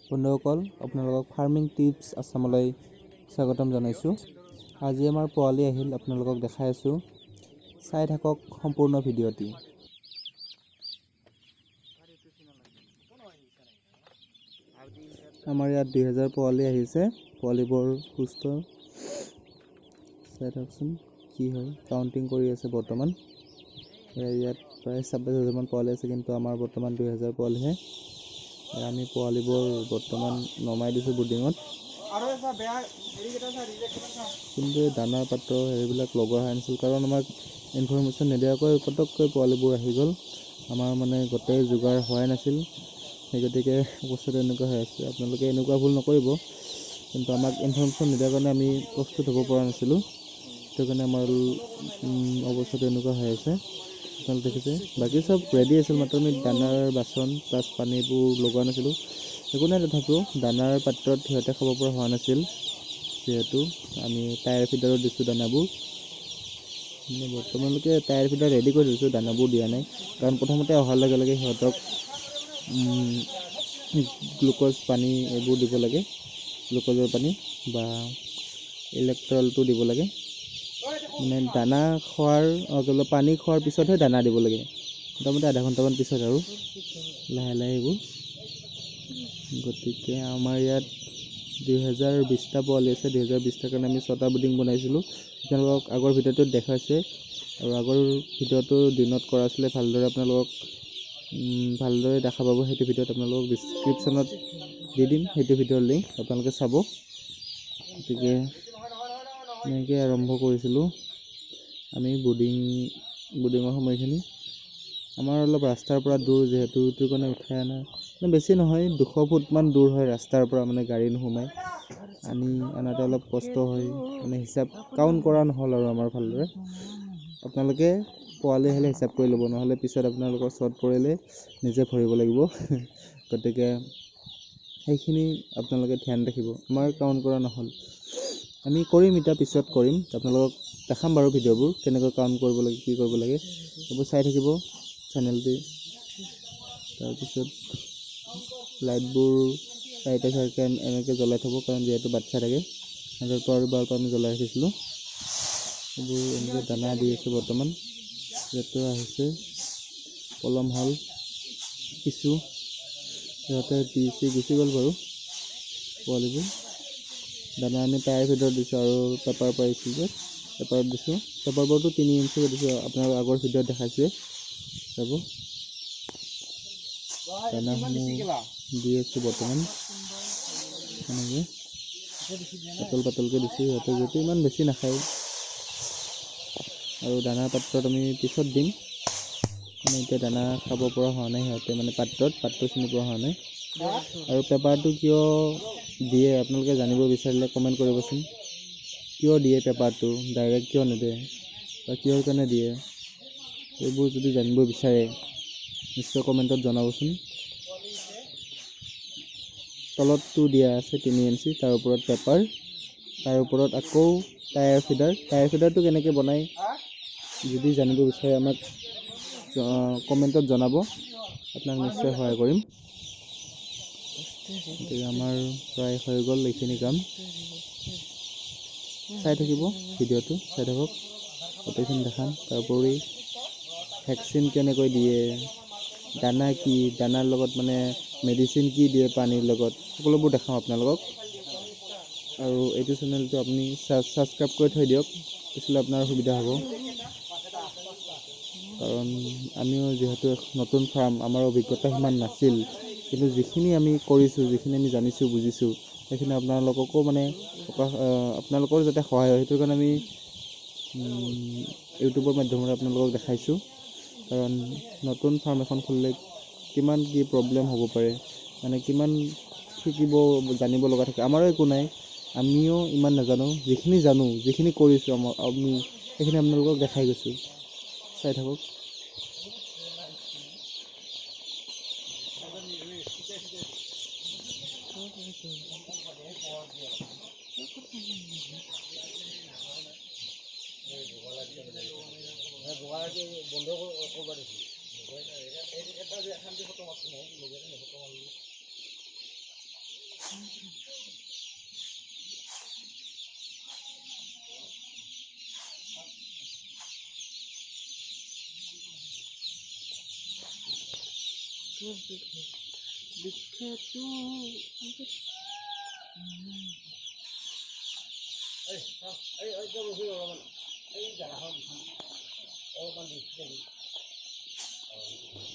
বন্ধুসকল, আপোনালোকক farming tips আছামলৈ স্বাগতম জনাইছোঁ। আজি আমাৰ পোৱালি আহিল, আপোনালোকক দেখাই আছোঁ। চাই থাকক সম্পূৰ্ণ ভিডিঅ'টি। আমাৰ ইয়াত 2000 পোৱালি আহিছে। পোৱালিবোৰ সুস্থ। চাই থাকচোন কি হয়, কাউণ্টিং কৰি আছে বৰ্তমান। ইয়াত প্ৰায় 26,000 মান পোৱালি আছে, কিন্তু আমাৰ বৰ্তমান 2000 পোৱালিহে। আমি পোৱালিবোৰ বৰ্তমান নমাই দিছোঁ বুডিঙত। কিন্তু এই দানাৰ পাত্ৰ হেৰিবিলাক লগোৱা হোৱা নাছিল, কাৰণ আমাক ইনফৰ্মেশ্যন নিদিয়াকৈ পটককৈ পোৱালিবোৰ আহি গ'ল। আমাৰ মানে গোটেই যোগাৰ হোৱাই নাছিল, সেই গতিকে বস্তুটো এনেকুৱা হৈ আছে। আপোনালোকে এনেকুৱা ভুল নকৰিব, কিন্তু আমাক ইনফৰ্মেশ্যন নিদিয়াৰ কাৰণে আমি প্ৰস্তুত হ'ব পৰা নাছিলোঁ। সেইটো কাৰণে আমাৰ অৱস্থাটো এনেকুৱা হৈ আছে। আপোনালোকে দেখিছে, বাকী চব ৰেডি আছিল, মাত্ৰ আমি দানাৰ বাচন প্লাছ পানীবোৰ লগোৱা নাছিলোঁ। একো নাই, তথাপিও দানাৰ পাত্ৰত সিহঁতে খাব পৰা হোৱা নাছিল, যিহেতু আমি টায়াৰ ফিডাৰত দিছোঁ দানাবোৰ। বৰ্তমানলৈকে টায়াৰ ফিডাৰ ৰেডি কৰি দিছোঁ, দানাবোৰ দিয়া নাই, কাৰণ প্ৰথমতে অহাৰ লগে লগে সিহঁতক গ্লুক'জ পানী এইবোৰ দিব লাগে, গ্লুক'জৰ পানী বা ইলেক্ট্ৰলটো দিব লাগে। মানে দানা খোৱাৰ পানী খোৱাৰ পিছতহে দানা দিব লাগে, মোটামুটি আধা ঘণ্টামান পিছত আৰু লাহে লাহে এইবোৰ। গতিকে আমাৰ ইয়াত 2020টা পোৱালি আছে। 2020টাৰ কাৰণে আমি 6টা বুডিং বনাইছিলোঁ। আপোনালোকক আগৰ ভিডিঅ'টোত দেখাইছে, আৰু আগৰ ভিডিঅ'টো দিনত কৰা আছিলে। ভালদৰে আপোনালোকক ভালদৰে দেখা পাব সেইটো ভিডিঅ'ত। আপোনালোকক ডিছক্ৰিপশ্যনত দি দিম সেইটো ভিডিঅ'ৰ লিংক, আপোনালোকে চাব। গতিকে এনেকৈ আৰম্ভ কৰিছিলোঁ আমি বুডিঙৰ সময়খিনি। আমাৰ অলপ ৰাস্তাৰ পৰা দূৰ, যিহেতু এইটোৰ কাৰণে উঠাই অনা বেছি নহয়, 200 ফুটমান দূৰ হয় ৰাস্তাৰ পৰা, মানে গাড়ী নোসোমায়। আনাতে অলপ কষ্ট হয়, মানে হিচাপ কাউণ্ট কৰা নহ'ল আৰু আমাৰ ভালদৰে। আপোনালোকে পোৱালি আহিলে হিচাপ কৰি ল'ব, নহ'লে পিছত আপোনালোকৰ শ্বৰ্ট পৰিলে নিজে ভৰিব লাগিব। গতিকে সেইখিনি আপোনালোকে ধ্যান ৰাখিব। আমাৰ কাউণ্ট কৰা নহ'ল, আমি কৰিম এতিয়া, পিছত কৰিম। আপোনালোকক দেখাম বাৰু ভিডিঅ'বোৰ, কেনেকৈ কাউণ্ট কৰিব লাগে, কি কৰিব লাগে, এইবোৰ চাই থাকিব চেনেলটি। তাৰপিছত লাইটবোৰ চাৰিটা এনেকৈ জ্বলাই থ'ব, কাৰণ যিহেতু বাচ্ছা থাকে। 100 বাল্ব আমি জ্বলাই ৰাখিছিলোঁ। এইবোৰ এনেকৈ দানা দি আছোঁ বৰ্তমান। যিহেতু আহিছে পলম হ'ল কিছু, সিহঁতে গুচি গ'ল বাৰু পোৱালিবোৰ। দানা আমি টায়াৰ ফিডাৰত দিছোঁ, আৰু পেপাৰ পাৰিছোঁ যে পেপাৰত দিছোঁ। পেপাৰবোৰটো 3 ইঞ্চিকৈ দিছোঁ, আপোনাৰ আগৰ ভিডিঅ'ত দেখাইছে চাব। দানাসমূহ দি আছোঁ বৰ্তমান এনেকৈ পাতলকৈ দিছোঁ, সিহঁতে যিহেতু ইমান বেছি নাখায়। আৰু দানাৰ পাত্ৰত আমি পিছত দিম, মানে এতিয়া দানা খাব পৰা হোৱা নাই সিহঁতে, মানে পাত্ৰ চিনি পোৱা হোৱা নাই। আৰু পেপাৰটো কিয় দিয়ে আপোনালোকে জানিব বিচাৰিলে কমেণ্ট কৰিবচোন। কিয় দিয়ে পেপাৰটো, ডাইৰেক্ট কিয় নিদিয়ে, বা কিহৰ কাৰণে দিয়ে, এইবোৰ যদি জানিব বিচাৰে নিশ্চয় কমেণ্টত জনাবচোন। তলতটো দিয়া আছে 3 ইঞ্চি, তাৰ ওপৰত পেপাৰ, তাৰ ওপৰত আকৌ টায়াৰ ফিডাৰটো কেনেকৈ বনায় যদি জানিব বিচাৰে আমাক কমেণ্টত জনাব, আপোনাক নিশ্চয় সহায় কৰিম। গতিকে আমাৰ প্ৰায় হৈ গ'ল এইখিনি কাম। চাই থাকিব ভিডিঅ'টো, চাই থাকক, গোটেইখিনি দেখাম। তাৰোপৰি ভেকচিন কেনেকৈ দিয়ে, দানা কি, দানাৰ লগত মানে মেডিচিন কি দিয়ে, পানীৰ লগত, সকলোবোৰ দেখাম আপোনালোকক। আৰু এইটো চেনেলটো আপুনি ছাবস্ক্ৰাইব কৰি থৈ দিয়ক, পিছলৈ আপোনাৰ সুবিধা হ'ব। কাৰণ আমিও যিহেতু নতুন ফাৰ্ম, আমাৰ অভিজ্ঞতা সিমান নাছিল, কিন্তু যিখিনি আমি কৰিছোঁ, যিখিনি আমি জানিছোঁ, বুজিছোঁ, সেইখিনি আপোনালোককো মানে আপোনালোকৰ যাতে সহায় হয়, সেইটো কাৰণে আমি ইউটিউবৰ মাধ্যমেৰে আপোনালোকক দেখাইছোঁ। কাৰণ নতুন ফাৰ্ম এখন খুলিলে কিমান কি প্ৰব্লেম হ'ব পাৰে, মানে কিমান জানিব লগা থাকে। আমাৰো একো নাই, আমিও ইমান নাজানো, যিখিনি জানো, যিখিনি কৰিছোঁ আমি সেইখিনি আপোনালোকক দেখাই গৈছোঁ। চাই থাকক।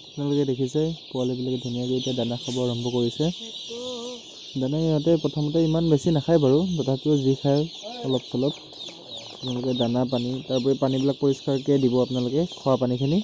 আপোনালোকে দেখিছে পোৱালিবিলাকে ধুনীয়াকৈ এতিয়া দানা খাব আৰম্ভ কৰিছে। দানা ইহঁতে প্ৰথমতে ইমান বেছি নাখায় বাৰু, তথাপিও যি খায় অলপ চলপ। আপোনালোকে দানা পানী, তাৰোপৰি পানীবিলাক পৰিষ্কাৰকৈ দিব আপোনালোকে, খোৱা পানীখিনি।